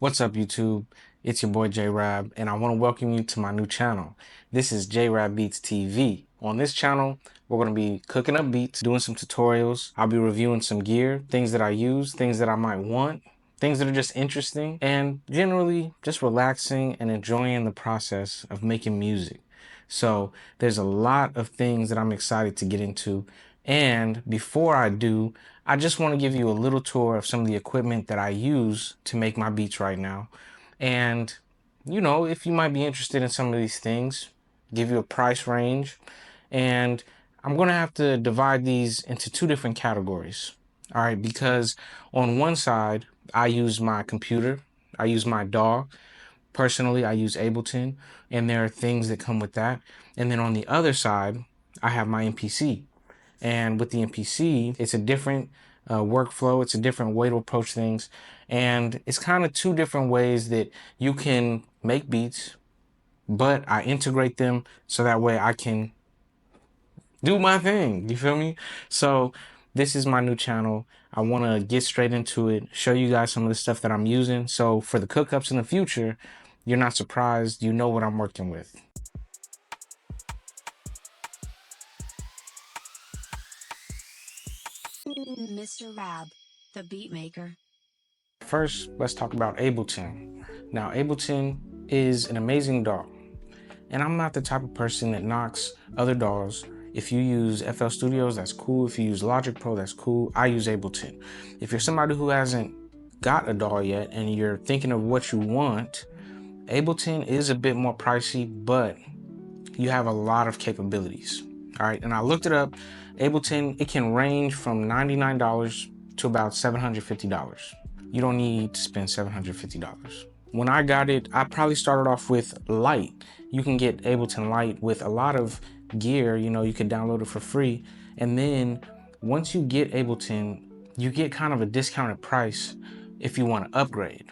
What's up, YouTube? It's your boy JRabb, and I want to welcome you to my new channel. This is JRabb Beats TV. On this channel, we're going to be cooking up beats, doing some tutorials. I'll be reviewing some gear, things that I use, things that I might want, things that are just interesting, and generally just relaxing and enjoying the process of making music. So there's a lot of things that I'm excited to get into. And before I do, I just want to give you a little tour of some of the equipment that I use to make my beats right now. And, if you might be interested in some of these things, give you a price range. And I'm going to have to divide these into two different categories. All right, because on one side, I use my computer, I use my DAW. Personally, I use Ableton, and there are things that come with that. And then on the other side, I have my MPC. And with the MPC, it's a different workflow. It's a different way to approach things. And it's kind of two different ways that you can make beats, but I integrate them so that way I can do my thing. You feel me? So this is my new channel. I want to get straight into it, show you guys some of the stuff that I'm using. So for the cookups in the future, you're not surprised. You know what I'm working with. Mr. Rabb, the beat maker. First, let's talk about Ableton. Now, Ableton is an amazing DAW, and I'm not the type of person that knocks other DAWs. If you use FL Studios, that's cool. If you use Logic Pro, that's cool. I use Ableton. If you're somebody who hasn't got a DAW yet and you're thinking of what you want, Ableton is a bit more pricey, but you have a lot of capabilities. All right, and I looked it up. Ableton, it can range from $99 to about $750. You don't need to spend $750. When I got it, I probably started off with Lite. You can get Ableton Lite with a lot of gear. You can download it for free. And then once you get Ableton, you get kind of a discounted price if you want to upgrade.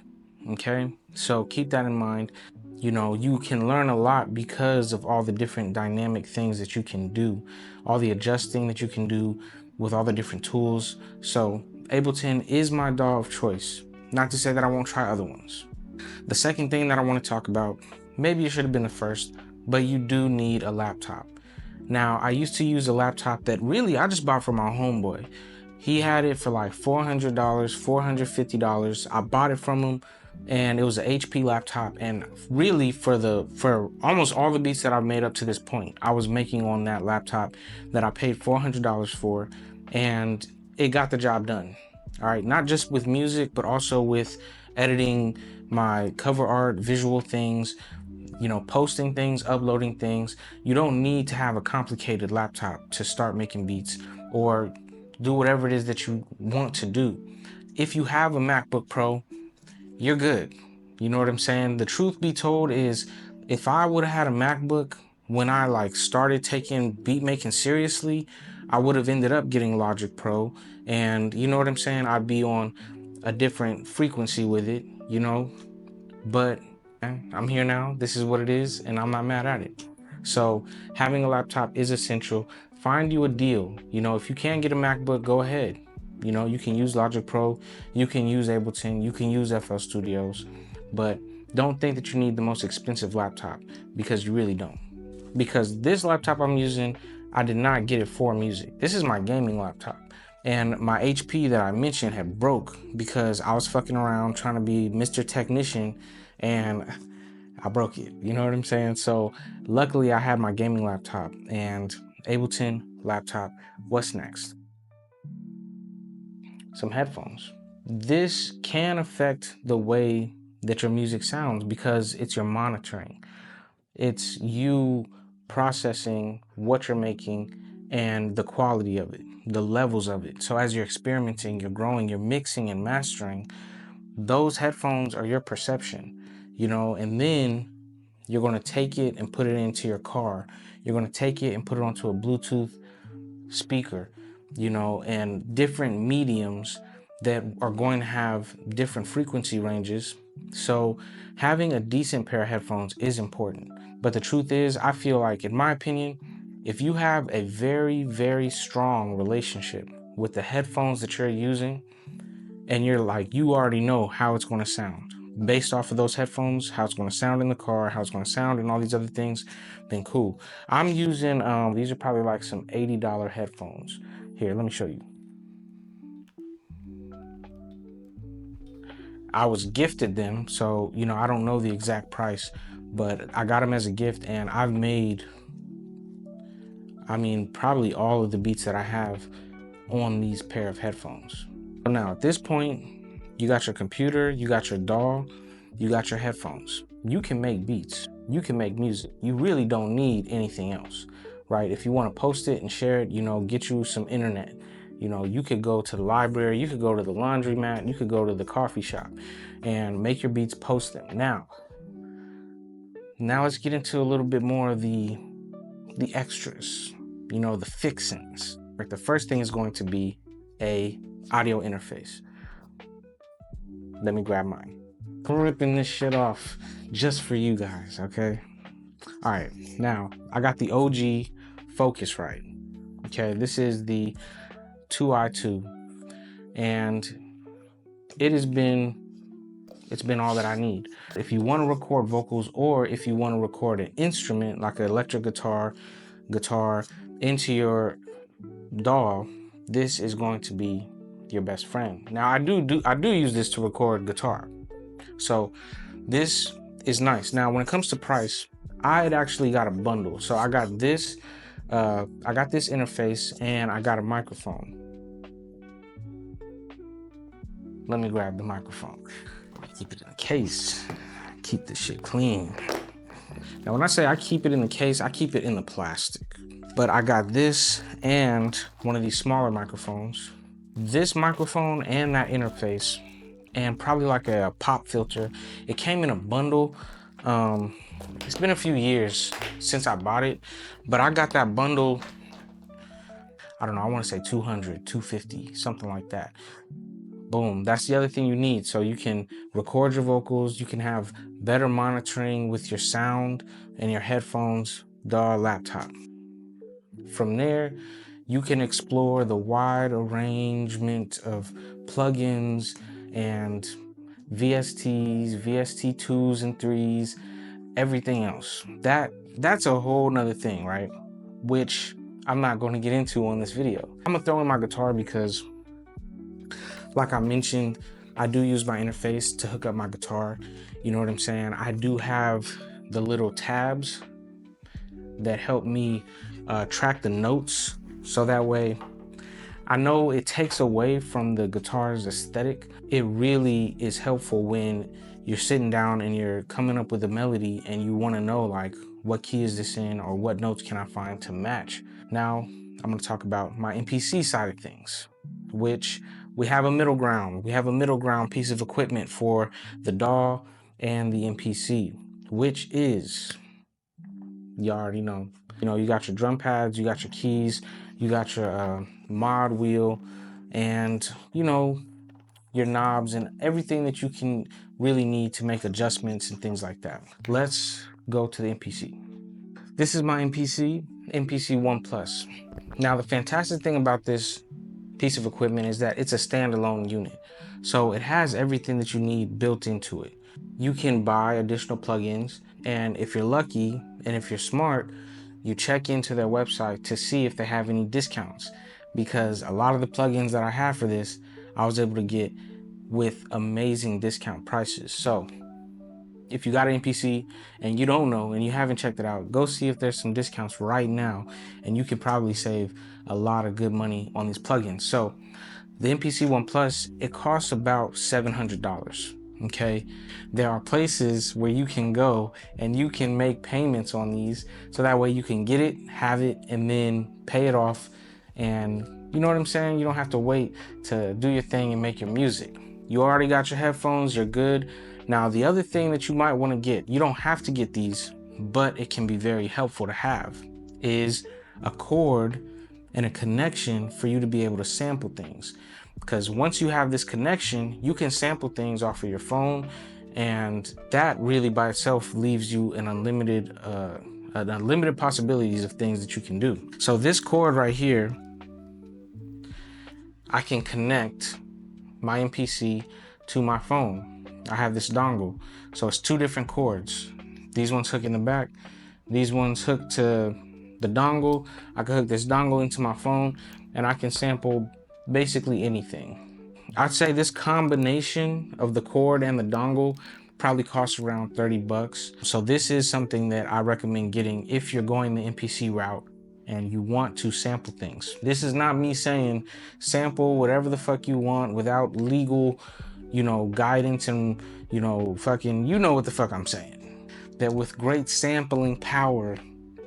Okay, so keep that in mind. You can learn a lot because of all the different dynamic things that you can do, all the adjusting that you can do with all the different tools. So Ableton is my DAW of choice. Not to say that I won't try other ones. The second thing that I want to talk about, maybe it should have been the first, but you do need a laptop. Now, I used to use a laptop that really I just bought for my homeboy. He had it for like $400, $450. I bought it from him, and it was an HP laptop. And really, for almost all the beats that I've made up to this point, I was making on that laptop that I paid $400 for, and it got the job done. All right, not just with music, but also with editing my cover art, visual things, posting things, uploading things. You don't need to have a complicated laptop to start making beats or do whatever it is that you want to do. If you have a MacBook Pro, you're good. You know what I'm saying? The truth be told is, if I would have had a MacBook when I started taking beat making seriously, I would have ended up getting Logic Pro, and you know what I'm saying? I'd be on a different frequency with it, but I'm here now. This is what it is, and I'm not mad at it. So having a laptop is essential. Find you a deal. If you can't get a MacBook, go ahead. You can use Logic Pro, you can use Ableton, you can use FL Studios, but don't think that you need the most expensive laptop, because you really don't. Because this laptop I'm using, I did not get it for music. This is my gaming laptop. And my HP that I mentioned had broke because I was fucking around trying to be Mr. Technician, and I broke it. You know what I'm saying? So luckily I had my gaming laptop and Ableton laptop. What's next? Some headphones. This can affect the way that your music sounds because it's your monitoring. It's you processing what you're making and the quality of it, the levels of it. So as you're experimenting, you're growing, you're mixing and mastering, those headphones are your perception, and then you're going to take it and put it into your car. You're going to take it and put it onto a Bluetooth speaker, and different mediums that are going to have different frequency ranges. So having a decent pair of headphones is important. But the truth is, I feel like, in my opinion, if you have a very, very strong relationship with the headphones that you're using, and you already know how it's going to sound, based off of those headphones, how it's going to sound in the car, how it's going to sound and all these other things, then cool. I'm using, these are probably like some $80 headphones. Here, let me show you. I was gifted them, so, you know, I don't know the exact price, but I got them as a gift, and I've made, I mean, probably all of the beats that I have on these pair of headphones. So now at this point, you got your computer, you got your DAW, you got your headphones. You can make beats, you can make music. You really don't need anything else, right? If you want to post it and share it, you know, get you some internet. You know, you could go to the library, you could go to the laundromat, you could go to the coffee shop and make your beats, post them. Now let's get into a little bit more of the extras, you know, the fixings. Right, the first thing is going to be a audio interface. Let me grab mine. I'm ripping this shit off just for you guys, okay? All right, now I got the OG Focusrite. Okay, this is the 2i2, and it's been all that I need. If you want to record vocals, or if you want to record an instrument like an electric guitar into your DAW, this is going to be your best friend. Now I do use this to record guitar, so this is nice. Now when it comes to price, I had actually got a bundle. So I got this interface, and I got a microphone. Let me grab the microphone. Keep it in a case. Keep this shit clean. Now when I say I keep it in the case, I keep it in the plastic. But I got this and one of these smaller microphones. This microphone and that interface, and probably like a pop filter. It came in a bundle. It's been a few years since I bought it, but I got that bundle, I don't know, I want to say 200, 250, something like that. Boom, that's the other thing you need. So you can record your vocals, you can have better monitoring with your sound and your headphones, DAW, laptop. From there, you can explore the wide arrangement of plugins and VSTs, VST2s and 3s, everything else. That's a whole nother thing, right? Which I'm not going to get into on this video. I'm gonna throw in my guitar because, like I mentioned, I do use my interface to hook up my guitar. You know what I'm saying? I do have the little tabs that help me track the notes, so that way I know it takes away from the guitar's aesthetic. It really is helpful when you're sitting down and you're coming up with a melody and you want to know, like, what key is this in, or what notes can I find to match. Now I'm going to talk about my MPC side of things, which we have a middle ground. We have a middle ground piece of equipment for the DAW and the MPC, which is, you already know. You know, you got your drum pads, you got your keys, you got your mod wheel, and, you know, your knobs and everything that you can really need to make adjustments and things like that. Let's go to the MPC. This is my MPC 1 Plus. Now, the fantastic thing about this piece of equipment is that it's a standalone unit. So it has everything that you need built into it. You can buy additional plugins, and if you're lucky and if you're smart, you check into their website to see if they have any discounts, because a lot of the plugins that I have for this, I was able to get with amazing discount prices. So if you got an MPC and you don't know and you haven't checked it out, go see if there's some discounts right now, and you can probably save a lot of good money on these plugins. So the MPC 1 Plus, it costs about $700. Okay, there are places where you can go and you can make payments on these, so that way you can get it, have it, and then pay it off. And you know what I'm saying? You don't have to wait to do your thing and make your music. You already got your headphones, you're good. Now, the other thing that you might want to get, you don't have to get these, but it can be very helpful to have, is a cord and a connection for you to be able to sample things. Because once you have this connection, you can sample things off of your phone, and that really by itself leaves you an unlimited possibilities of things that you can do. So this cord right here, I can connect my MPC to my phone. I have this dongle. So it's 2 different cords. These ones hook in the back. These ones hook to the dongle. I can hook this dongle into my phone and I can sample basically anything. I'd say this combination of the cord and the dongle probably costs around 30 bucks. So this is something that I recommend getting if you're going the MPC route and you want to sample things. This is not me saying sample whatever the fuck you want without legal, guidance and, fucking, you know what the fuck I'm saying. That with great sampling power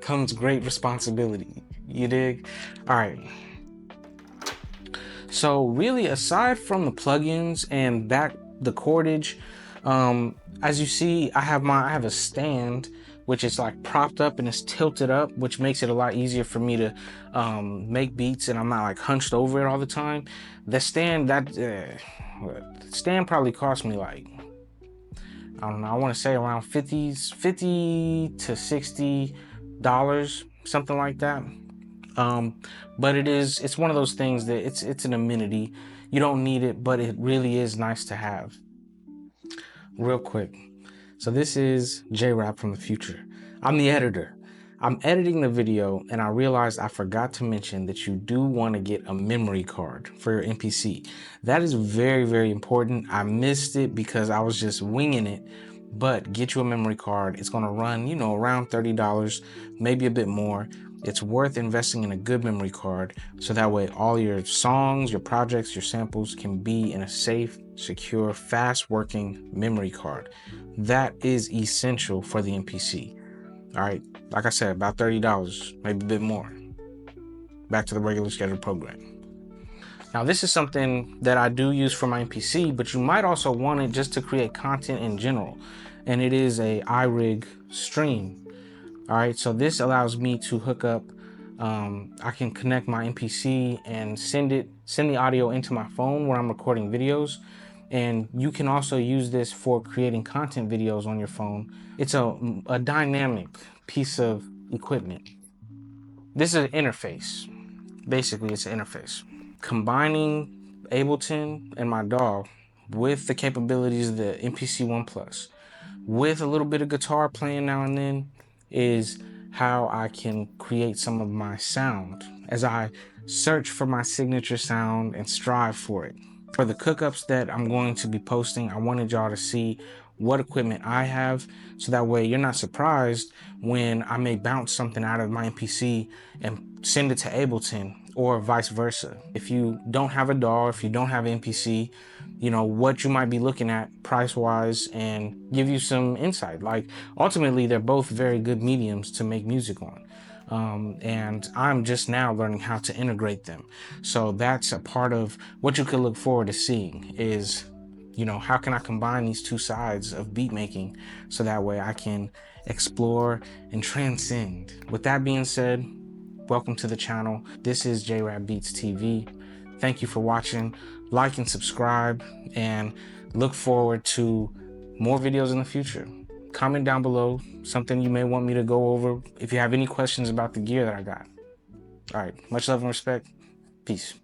comes great responsibility. You dig? All right. So really, aside from the plugins and the cordage, as you see, I have a stand which is like propped up and it's tilted up, which makes it a lot easier for me to make beats, and I'm not like hunched over it all the time. The stand probably cost me like, I don't know, I want to say around $50 to $60, something like that. But it's one of those things that it's an amenity. You don't need it, but it really is nice to have. Real quick. So this is JRabb from the future. I'm the editor. I'm editing the video and I realized I forgot to mention that you do want to get a memory card for your MPC. That is very, very important. I missed it because I was just winging it, but get you a memory card. It's going to run, around $30, maybe a bit more. It's worth investing in a good memory card so that way all your songs, your projects, your samples can be in a safe, secure, fast working memory card. That is essential for the MPC. All right, like I said, about $30, maybe a bit more. Back to the regular scheduled program. Now this is something that I do use for my MPC, but you might also want it just to create content in general. And it is a iRig stream. All right, so this allows me to hook up, I can connect my MPC and send the audio into my phone where I'm recording videos. And you can also use this for creating content videos on your phone. It's a dynamic piece of equipment. This is an interface. Basically, it's an interface. Combining Ableton and my DAW with the capabilities of the MPC One Plus, with a little bit of guitar playing now and then, is how I can create some of my sound as I search for my signature sound and strive for it. For the cookups that I'm going to be posting, I wanted y'all to see what equipment I have, so that way you're not surprised when I may bounce something out of my MPC and send it to Ableton, or vice versa. If you don't have a DAW, if you don't have an MPC, what you might be looking at price-wise, and give you some insight. Like, ultimately, they're both very good mediums to make music on. And I'm just now learning how to integrate them. So that's a part of what you could look forward to seeing is, how can I combine these two sides of beat making so that way I can explore and transcend. With that being said, welcome to the channel. This is JRabb Beats TV. Thank you for watching. Like and subscribe, and look forward to more videos in the future. Comment down below something you may want me to go over if you have any questions about the gear that I got. All right, much love and respect. Peace.